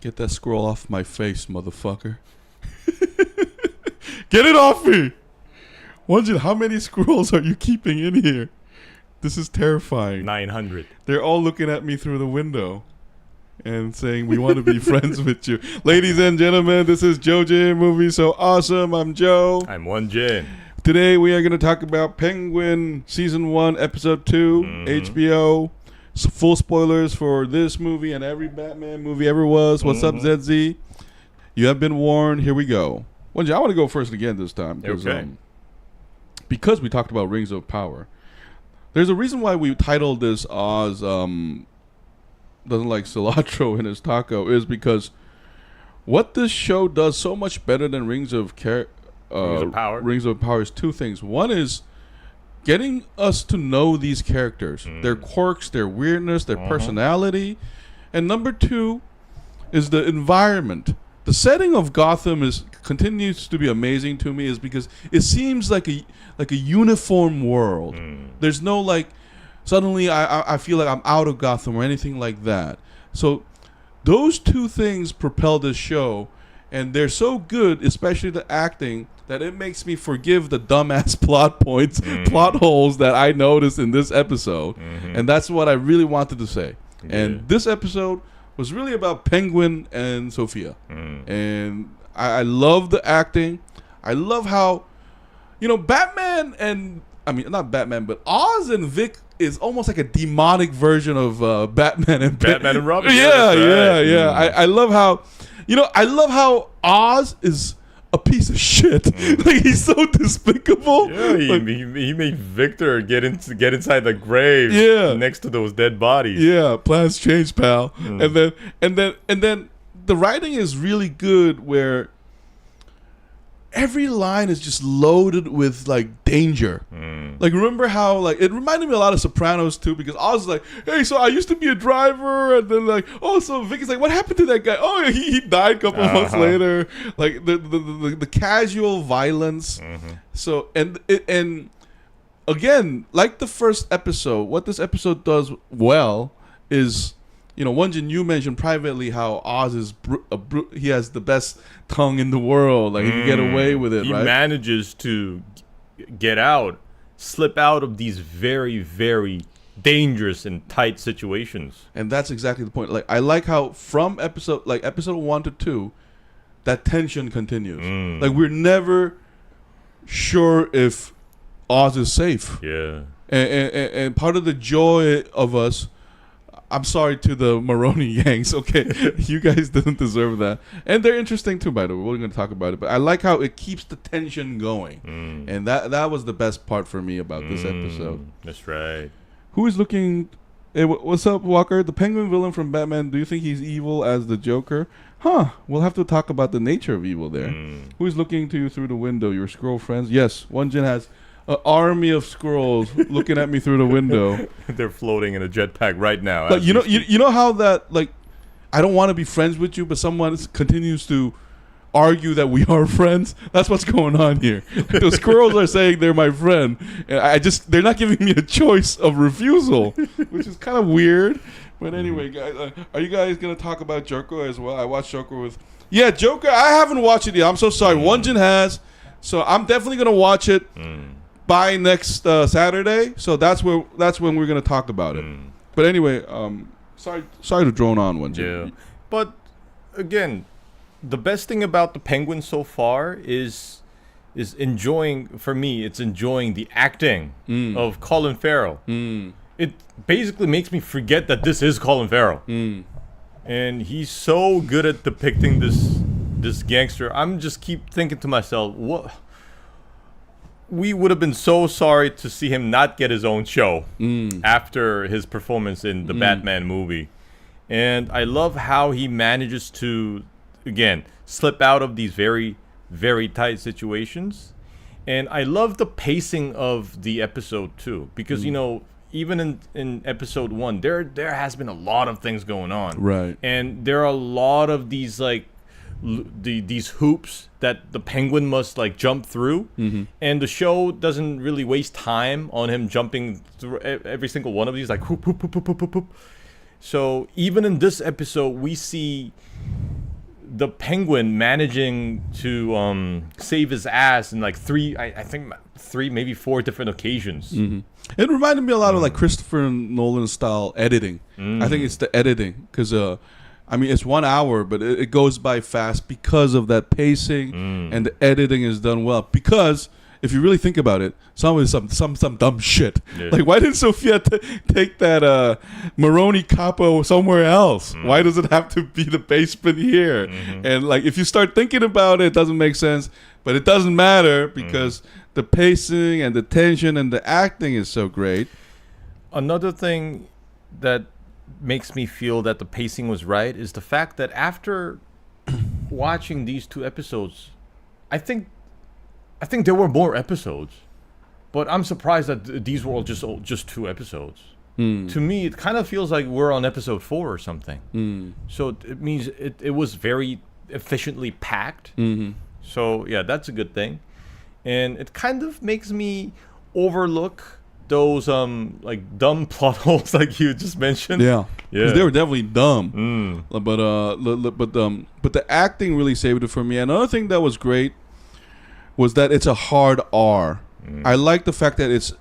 Get that squirrel off my face, motherfucker. Get it off me! Won-Jin, how many squirrels are you keeping in here? This is terrifying. 900. They're all looking at me through the window and saying, we want to be friends with you. Ladies and gentlemen, this is JoeJinMovieSoAwesome. I'm Joe. I'm Won-Jin. Today we are going to talk about Penguin Season 1, Episode 2, HBO. Full spoilers for this movie and every Batman movie ever was. What's up, ZZ? You have been warned. Here we go. Won-Jin, I want to go first again this time. Okay. Because we talked about Rings of Power. There's a reason why we titled this Oz doesn't like cilantro in his taco is because what this show does so much better than Rings of Power is two things. One is getting us to know these characters, their quirks, their weirdness, their personality. And number two is the environment. The setting of Gotham continues to be amazing to me is because it seems like a uniform world. There's no like suddenly I feel like I'm out of Gotham or anything like that. So those two things propel this show, and they're so good, especially the acting, that it makes me forgive the dumbass plot points, plot holes that I noticed in this episode. And that's what I really wanted to say. Yeah. And this episode was really about Penguin and Sofia. And I love the acting. I love how, Batman and, not Batman, but Oz and Vic is almost like a demonic version of Batman and Robin. Yeah. I love how, I love how Oz is a piece of shit. Like, he's so despicable. Yeah, he made Victor get inside the grave. Next to those dead bodies. Yeah, plans change, pal. And then the writing is really good, where every line is just loaded with like danger. Like, remember how it reminded me a lot of Sopranos too, because Oz is like, hey, so I used to be a driver, and then like, oh, so Vicky's like, what happened to that guy? Oh, he died a couple months later. Like the casual violence. So and again, like the first episode, what this episode does well is, Won-Jin, you mentioned privately how Oz is he has the best tongue in the world. Like, he can get away with it, right? He manages to slip out of these very, very dangerous and tight situations. And that's exactly the point. Like, I like how from episode 1 to 2, that tension continues. Like, we're never sure if Oz is safe. Yeah. And part of the joy of us, I'm sorry to the Maroni gangs, okay? You guys didn't deserve that. And they're interesting too, by the way. We're going to talk about it. But I like how it keeps the tension going. And that was the best part for me about this episode. That's right. Who is looking... Hey, what's up, Walker? The Penguin villain from Batman, do you think he's evil as the Joker? We'll have to talk about the nature of evil there. Who is looking to you through the window? Your squirrel friends? Yes, Won-Jin has an army of squirrels looking at me through the window. They're floating in a jetpack right now. But you know how that, like, I don't want to be friends with you, but someone continues to argue that we are friends. That's what's going on here. The squirrels are saying they're my friend, and they're not giving me a choice of refusal, which is kind of weird. But anyway, guys, are you guys gonna talk about Joker as well? I watched Joker with Joker. I haven't watched it yet. I'm so sorry. Won-Jin has, so I'm definitely gonna watch it by next Saturday. So that's when we're gonna talk about it. But anyway, sorry to drone on, Won-Jin. Yeah, but again, the best thing about the Penguin so far is enjoying the acting of Colin Farrell. It basically makes me forget that this is Colin Farrell, and he's so good at depicting this gangster. I'm just keep thinking to myself, what? We would have been so sorry to see him not get his own show after his performance in the Batman movie. And I love how he manages to, again, slip out of these very, very tight situations. And I love the pacing of the episode, too. Because, even in episode 1, there has been a lot of things going on. Right. And there are a lot of these, like, these hoops that the Penguin must like jump through, and the show doesn't really waste time on him jumping through every single one of these, like hoop hoop hoop hoop hoop hoop. So even in this episode, we see the Penguin managing to save his ass in like three, maybe four different occasions. It reminded me a lot of like Christopher Nolan style editing. I think it's the editing because I mean it's 1 hour, but it goes by fast because of that pacing and the editing is done well. Because if you really think about it, some dumb shit. Yeah. Like why didn't Sofia take that Maroni capo somewhere else? Why does it have to be the basement here? And like if you start thinking about it, it doesn't make sense. But it doesn't matter because the pacing and the tension and the acting is so great. Another thing that makes me feel that the pacing was right is the fact that after watching these 2 episodes, I think there were more episodes, but I'm surprised that these were all just 2 episodes. To me, it kind of feels like we're on episode 4 or something. So it means it was very efficiently packed. So yeah, that's a good thing. And it kind of makes me overlook those like dumb plot holes like you just mentioned. Yeah. Because they were definitely dumb. But the acting really saved it for me. Another thing that was great was that it's a hard R. I like the fact that it's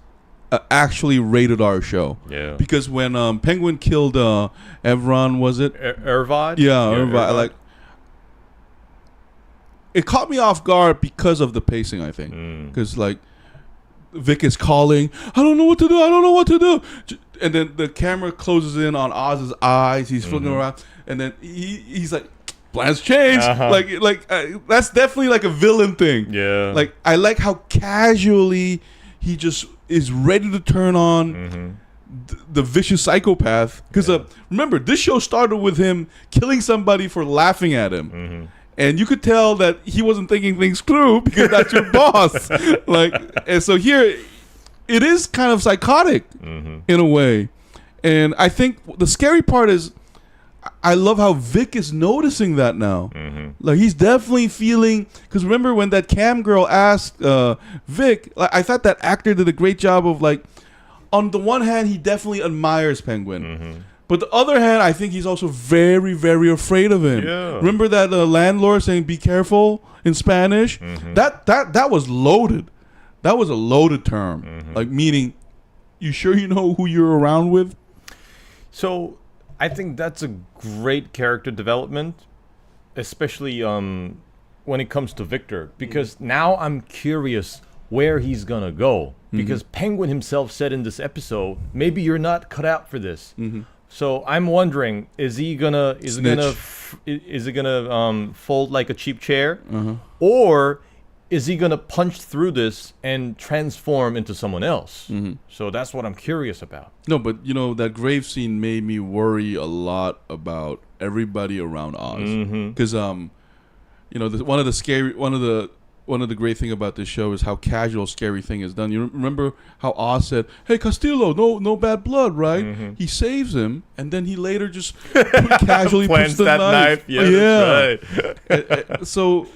actually rated R show. Yeah. Because when Penguin killed Evron, was it? Ervad? Yeah, Ervad. Like, it caught me off guard because of the pacing, I think. Because, like, Vic is calling, I don't know what to do. And then the camera closes in on Oz's eyes. He's looking around. And then he's like, plans change. Like that's definitely like a villain thing. Yeah. Like, I like how casually he just is ready to turn on the vicious psychopath. Because remember, this show started with him killing somebody for laughing at him. And you could tell that he wasn't thinking things through because that's your boss. Like, and so here, it is kind of psychotic in a way. And I think the scary part is, I love how Vic is noticing that now. Like, he's definitely feeling, because remember when that cam girl asked Vic, like, I thought that actor did a great job of, like, on the one hand, he definitely admires Penguin. But the other hand, I think he's also very, very afraid of him. Yeah. Remember that landlord saying "be careful" in Spanish? That was loaded. That was a loaded term. Like, meaning, you sure you know who you're around with? So, I think that's a great character development, especially when it comes to Victor, because now I'm curious where he's gonna go. Because Penguin himself said in this episode, maybe you're not cut out for this. So I'm wondering, is it gonna fold like a cheap chair, or is he gonna punch through this and transform into someone else? So that's what I'm curious about. No, but you know, that grave scene made me worry a lot about everybody around Oz, because you know, one of the great thing about this show is how casual scary thing is done. You remember how Oz said, "Hey, Castillo, no bad blood, right?" He saves him, and then he later just casually puts the knife. Yeah. Right. So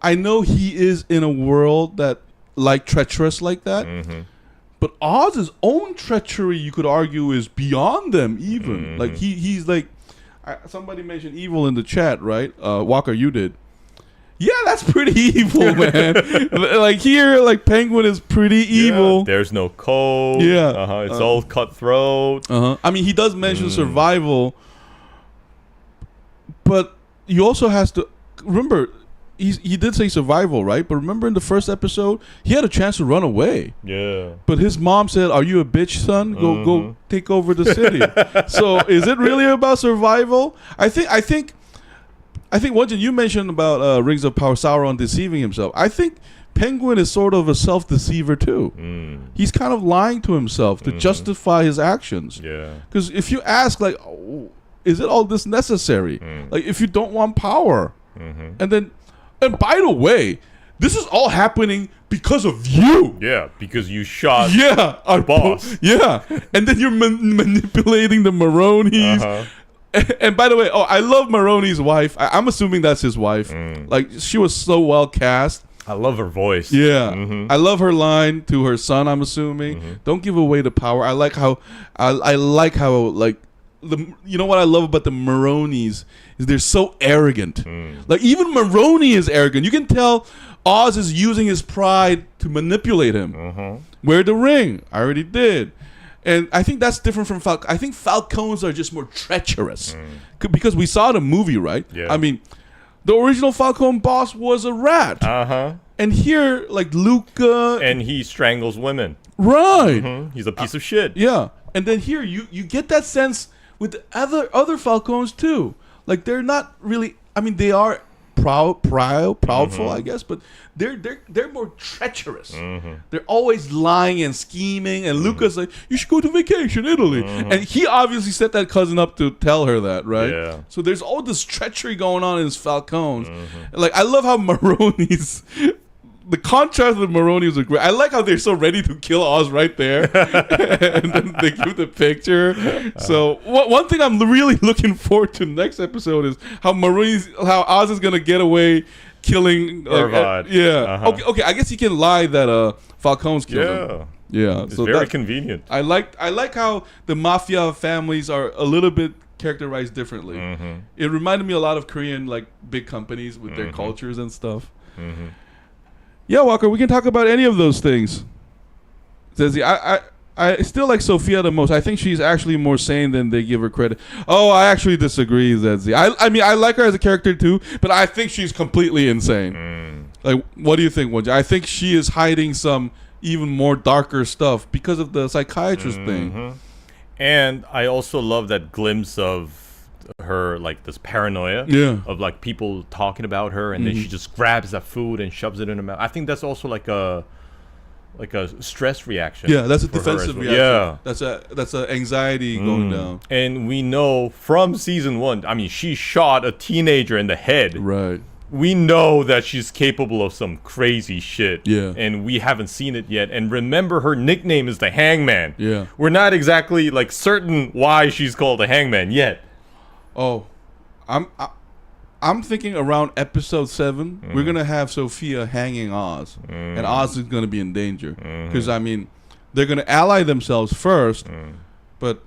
I know he is in a world that like treacherous like that, but Oz's own treachery, you could argue, is beyond them even. Like he's like, somebody mentioned evil in the chat, right? Walker, you did. Yeah, that's pretty evil, man. Like here, like Penguin is pretty evil. Yeah, there's no code. Yeah, it's all cutthroat. I mean, he does mention survival, but you also has to remember he did say survival, right? But remember in the first episode, he had a chance to run away. Yeah. But his mom said, "Are you a bitch, son? Go take over the city." So is it really about survival? I think. Won-Jin, you mentioned about Rings of Power, Sauron deceiving himself. I think Penguin is sort of a self-deceiver too. He's kind of lying to himself to justify his actions. Yeah. Because if you ask, like, oh, is it all this necessary? Like, if you don't want power, and by the way, this is all happening because of you. Yeah, because you shot our boss. And then you're manipulating the Maronis. And by the way, I love Maroni's wife. I'm assuming that's his wife. Like, she was so well cast. I love her voice. Yeah. I love her line to her son, I'm assuming. Don't give away the power. I like how like you know what I love about the Maronis is they're so arrogant. Like even Maroni is arrogant. You can tell Oz is using his pride to manipulate him. Wear the ring. I already did. And I think that's different from Falcone. I think Falcones are just more treacherous because we saw the movie, right? Yeah. I mean, the original Falcone boss was a rat. And here, like Luca, and he strangles women. Right. He's a piece of shit. Yeah. And then here you get that sense with the other Falcones too. Like they're not really. I mean, they are proudful, I guess, but they're more treacherous. They're always lying and scheming. And Luca's like, you should go to vacation, Italy, and he obviously set that cousin up to tell her that, right? Yeah. So there's all this treachery going on in his Falcones. Like I love how Maroni's. The contrast with Maroni was great. I like how they're so ready to kill Oz right there, and then they give the picture. So one thing I'm really looking forward to next episode is how Oz is gonna get away killing. Okay. I guess he can lie that Falcone's killed him. Yeah, it's so very convenient. I like how the mafia families are a little bit characterized differently. It reminded me a lot of Korean like big companies with their cultures and stuff. Yeah, Walker, we can talk about any of those things. Says he, I still like Sofia the most. I think she's actually more sane than they give her credit. Oh, I actually disagree, Zedzi. I mean, I like her as a character too, but I think she's completely insane. Like, what do you think, Won-Jin? I think she is hiding some even more darker stuff because of the psychiatrist thing. And I also love that glimpse of her, like this paranoia of like people talking about her, and then she just grabs that food and shoves it in her mouth. I think that's also like a stress reaction. Yeah, that's a defensive reaction. Yeah, that's a anxiety going down. And we know from season 1, I mean, she shot a teenager in the head. Right. We know that she's capable of some crazy shit. Yeah. And we haven't seen it yet. And remember, her nickname is the Hangman. Yeah. We're not exactly like certain why she's called the Hangman yet. Oh, I'm thinking around episode 7, we're gonna have Sofia hanging Oz, and Oz is gonna be in danger because I mean, they're gonna ally themselves first, but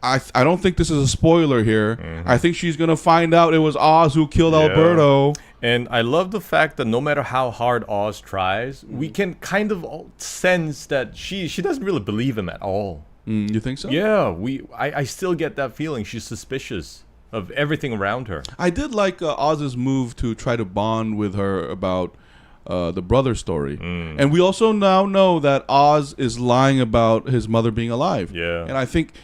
I don't think this is a spoiler here. I think she's gonna find out it was Oz who killed Alberto. And I love the fact that no matter how hard Oz tries, we can kind of sense that she doesn't really believe him at all. You think so? Yeah, I still get that feeling. She's suspicious of everything around her. I did like Oz's move to try to bond with her about the brother story. And we also now know that Oz is lying about his mother being alive. Yeah. And I think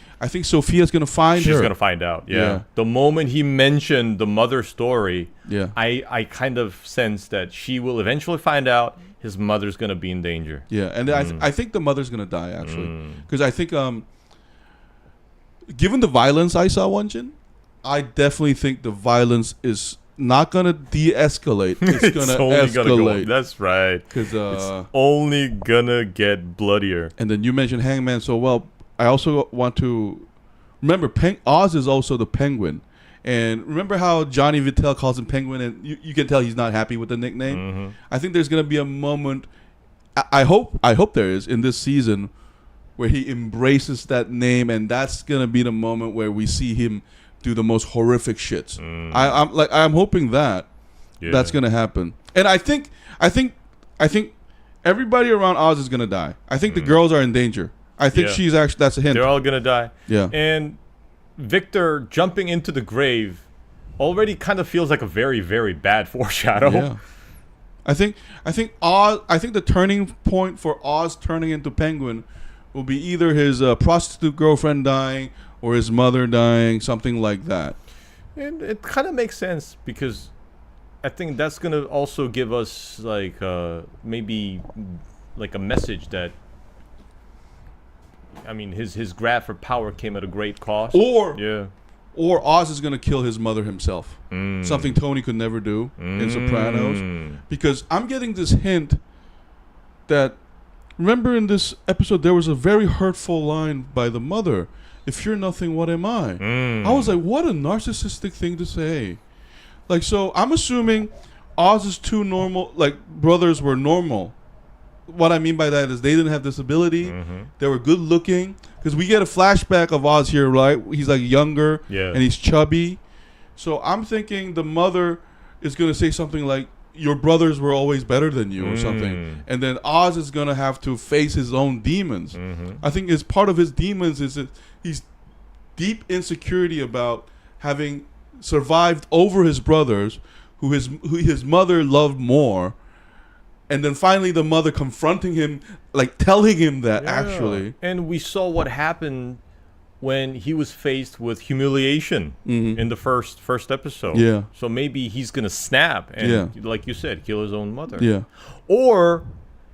Sophia's going to find her. She's going to find out, yeah. The moment he mentioned the mother story, I kind of sense that she will eventually find out his mother's going to be in danger. Yeah, and I think the mother's going to die, actually. Because I think, given the violence I saw, Won-Jin, I definitely think the violence is not going to de-escalate. It's going to escalate. That's right. Because it's only going to get bloodier. And then you mentioned Hangman so well. I also want to remember, Oz is also the Penguin. And remember how Johnny Vitale calls him Penguin, and you can tell he's not happy with the nickname? I think there's going to be a moment, I hope there is, in this season, where he embraces that name, and that's going to be the moment where we see him do the most horrific shits. I'm hoping that that's going to happen. And I think everybody around Oz is going to die. I think the girls are in danger. I think she's actually, that's a hint. They're all going to die. Yeah. And Victor jumping into the grave already kind of feels like a very, very bad foreshadow. Yeah. I think the turning point for Oz turning into Penguin will be either his prostitute girlfriend dying or his mother dying, something like that. And it kind of makes sense because I think that's going to also give us like maybe like a message that, I mean, his grab for power came at a great cost. Or Oz is going to kill his mother himself. Something Tony could never do in Sopranos. Because I'm getting this hint that, remember in this episode, there was a very hurtful line by the mother. If you're nothing, what am I? I was like, what a narcissistic thing to say. Like, so I'm assuming Oz's two normal, like, brothers were normal. what I mean by that is they didn't have disability. They were good looking. Because we get a flashback of Oz here, right? He's like younger and he's chubby. So I'm thinking the mother is going to say something like, your brothers were always better than you or something. And then Oz is going to have to face his own demons. I think as part of his demons is that he's deep insecurity about having survived over his brothers who his mother loved more. And then finally the mother confronting him, like telling him that actually. And we saw what happened when he was faced with humiliation in the first episode. Yeah. So maybe he's going to snap and, like you said, kill his own mother. Yeah. Or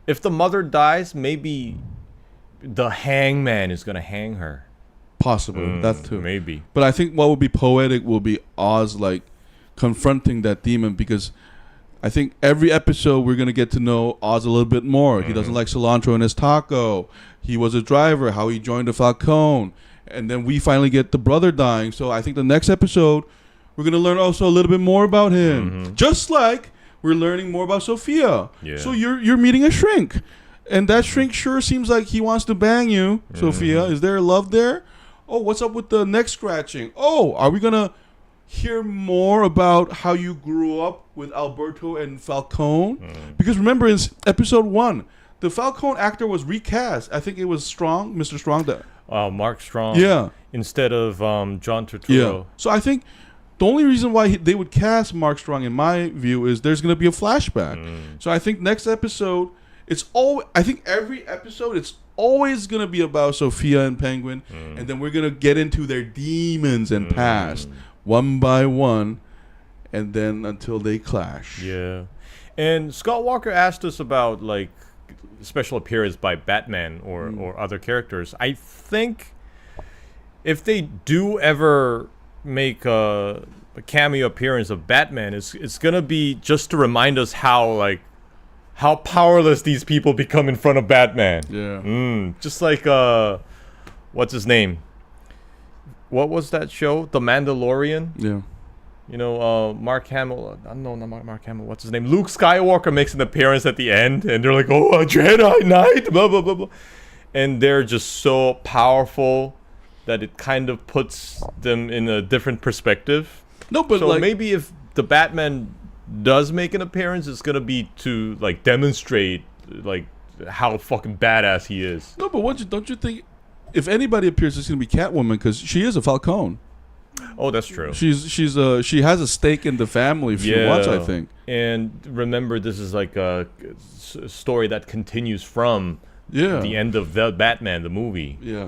if the mother dies, maybe the hangman is going to hang her. Possibly. That too. Maybe. But I think what would be poetic will be Oz like confronting that demon, because I think every episode we're going to get to know Oz a little bit more. He doesn't like cilantro in his taco. He was a driver, how he joined the Falcone. And then we finally get the brother dying. So I think the next episode, we're going to learn also a little bit more about him. Just like we're learning more about Sofia. Yeah. So you're meeting a shrink. And that shrink sure seems like he wants to bang you, Sofia. Is there love there? Oh, what's up with the neck scratching? Oh, are we going to hear more about how you grew up with Alberto and Falcone? Because remember, in episode 1, the Falcone actor was recast. I think it was Strong, Mr. Strong. Mark Strong. Yeah. Instead of John Turturro. Yeah. So I think the only reason why they would cast Mark Strong, in my view, is there's going to be a flashback. So I think next episode, I think every episode, it's always going to be about Sofia and Penguin. And then we're going to get into their demons and past one by one, and then until they clash. Yeah. And Scott Walker asked us about, like, special appearance by Batman or other characters. I think if they do ever make a cameo appearance of Batman, it's gonna be just to remind us how powerless these people become in front of Batman. Yeah. Just like what's his name? What was that show? The Mandalorian? Yeah. You know, Mark Hamill. No, not Mark Hamill. What's his name? Luke Skywalker makes an appearance at the end, and they're like, "Oh, a Jedi Knight," blah blah blah blah, and they're just so powerful that it kind of puts them in a different perspective. No, but so maybe if the Batman does make an appearance, it's gonna be to like demonstrate like how fucking badass he is. No, but don't you think if anybody appears, it's gonna be Catwoman, because she is a Falcone. Oh, that's true. She has a stake in the family if you watch, I think. And remember, this is like a story that continues from the end of the Batman, the movie. Yeah.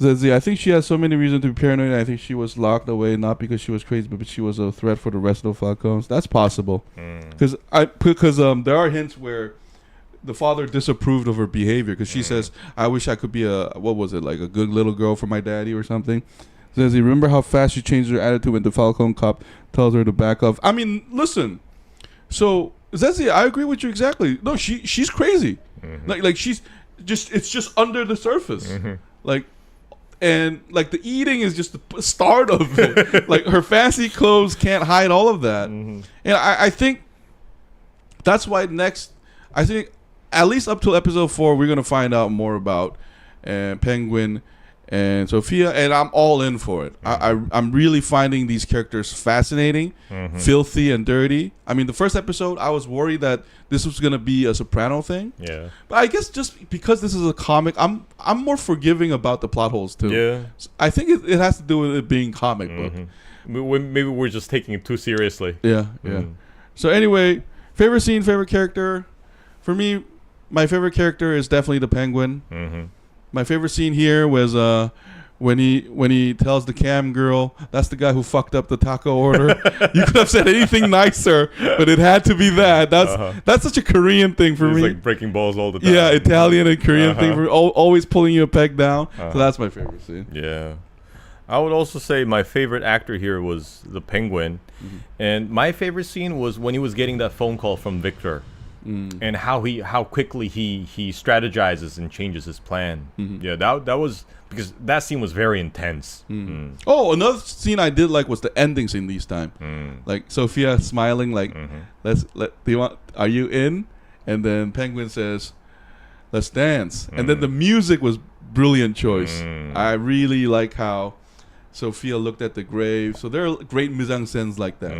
I think she has so many reasons to be paranoid. I think she was locked away not because she was crazy, but she was a threat for the rest of the Falcons. That's possible. Because there are hints where the father disapproved of her behavior, because she says, "I wish I could be a good little girl for my daddy or something." Says, "You remember how fast she changed her attitude when the Falcone cop tells her to back off?" I mean, listen. So Zezzy, I agree with you exactly. No, she's crazy. Like she's just, it's just under the surface. And the eating is just the start of it. Like her fancy clothes can't hide all of that. And I think that's why I think at least up till episode 4, we're gonna find out more about Penguin and Sofia, and I'm all in for it. I'm really finding these characters fascinating, filthy, and dirty. I mean, the first episode, I was worried that this was gonna be a Soprano thing. Yeah. But I guess just because this is a comic, I'm more forgiving about the plot holes too. Yeah. I think it has to do with it being comic book. Maybe we're just taking it too seriously. Yeah. Yeah. So anyway, favorite scene, favorite character. For me, my favorite character is definitely the Penguin. My favorite scene here was when he tells the cam girl, that's the guy who fucked up the taco order. You could have said anything nicer, but it had to be that. That's such a Korean thing for me. Like breaking balls all the time. Yeah, Italian and Korean thing for always pulling you a peg down. So that's my favorite scene. Yeah. I would also say my favorite actor here was the Penguin. And my favorite scene was when he was getting that phone call from Victor. And how quickly he strategizes and changes his plan. Yeah, that was because that scene was very intense. Oh, another scene I did like was the ending scene this time. Like Sofia smiling, like are you in? And then Penguin says, let's dance. And then the music was brilliant choice. I really like how Sophia looked at the grave. So there are great mise-en-scènes like that.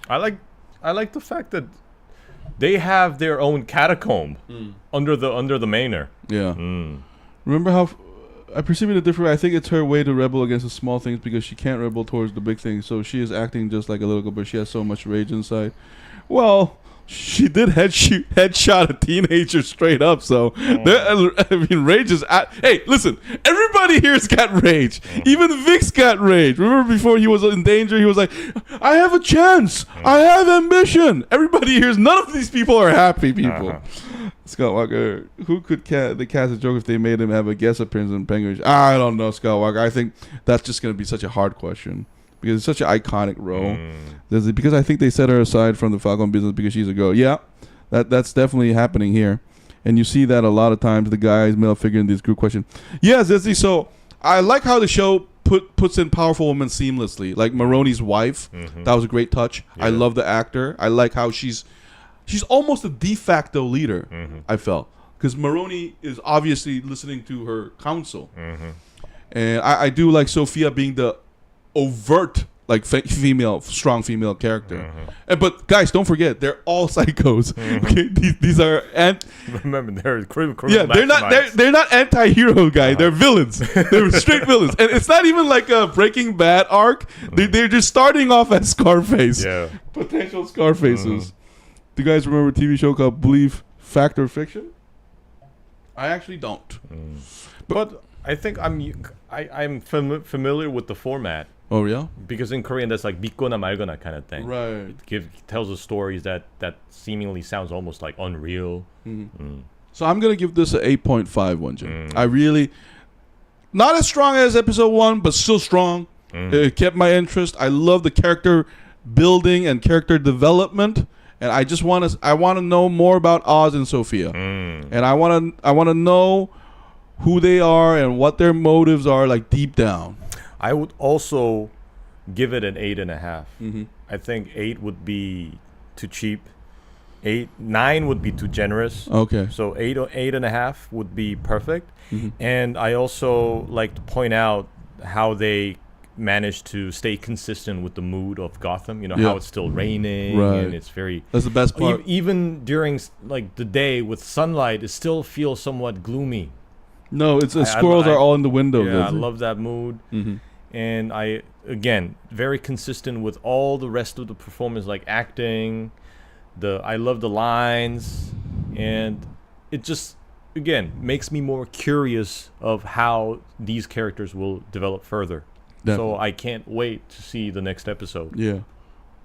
I like the fact that they have their own catacomb under the manor. Yeah. Remember how I perceive it a different way. I think it's her way to rebel against the small things because she can't rebel towards the big things. So she is acting just like a little girl, but she has so much rage inside. Well, she did headshot a teenager straight up. So rage is. Hey, listen, everybody here's got rage. Even Vic's got rage. Remember before he was in danger, he was like, "I have a chance. I have ambition." Everybody here's. None of these people are happy people. Scott Walker, who could the cast a joke if they made him have a guest appearance in Penguin? I don't know, Scott Walker. I think that's just going to be such a hard question because it's such an iconic role. Because I think they set her aside from the Falcone business because she's a girl. Yeah, that's definitely happening here, and you see that a lot of times. The guys, male figure in these group questions. Yeah, Zizzy. So I like how the show puts in powerful women seamlessly, like Maroni's wife. That was a great touch. Yeah. I love the actor. I like how she's almost a de facto leader, I felt. Because Maroni is obviously listening to her counsel. And I do like Sophia being the overt, like, strong female character. But, guys, don't forget, they're all psychos. Okay? These are... Remember, they're criminal. Yeah, they're not anti-hero, guys. They're villains. They're straight villains. And it's not even like a Breaking Bad arc. They're just starting off as Scarface. Yeah. Potential Scarfaces. Do you guys remember a TV show called Believe, Fact or Fiction? I actually don't. But I think I'm familiar with the format. Oh, yeah? Because in Korean, that's like 믿거나 말거나 kind of thing. Right. It tells us stories that seemingly sounds almost like unreal. So I'm going to give this an 8.5, Won-Jin. I really... Not as strong as episode 1, but still strong. It kept my interest. I love the character building and character development. And I just want to know more about Oz and Sofia, and I want to know who they are and what their motives are, like deep down. I would also give it an 8.5. I think 8 would be too cheap. 9 would be too generous. Okay. So 8.5 would be perfect. And I also like to point out how they managed to stay consistent with the mood of Gotham. You know, how it's still raining and it's very... That's the best part. Even during like the day with sunlight, it still feels somewhat gloomy. No, it's squirrels are all in the window. Yeah, I love that mood. And again, very consistent with all the rest of the performance, like acting. I love the lines, and it just, again, makes me more curious of how these characters will develop further. Definitely. So I can't wait to see the next episode. Yeah.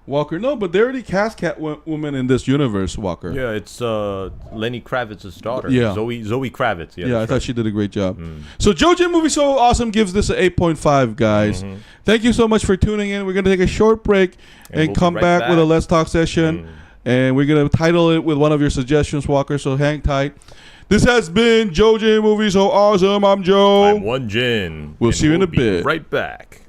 Walker, no, but they already cast Catwoman in this universe, Walker. Yeah, it's Lenny Kravitz's daughter. Yeah. Zoe Kravitz. Yeah, I thought she did a great job. So JoeJinMovieSoAwesome gives this an 8.5, guys. Thank you so much for tuning in. We're going to take a short break and we'll come back with a Let's Talk session. And we're going to title it with one of your suggestions, Walker, so hang tight. This has been JoeJinMovieSoAwesome. I'm Joe. I'm Won-Jin. We'll see you in a bit. Right back.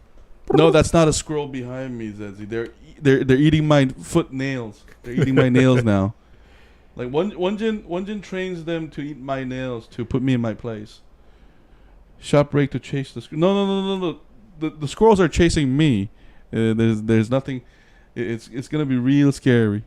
No, that's not a squirrel behind me, Zezzy. They're eating my foot nails. They're eating my nails now. Like Won-Jin trains them to eat my nails to put me in my place. Shot break to chase the No. The squirrels are chasing me. There's nothing. It's gonna be real scary.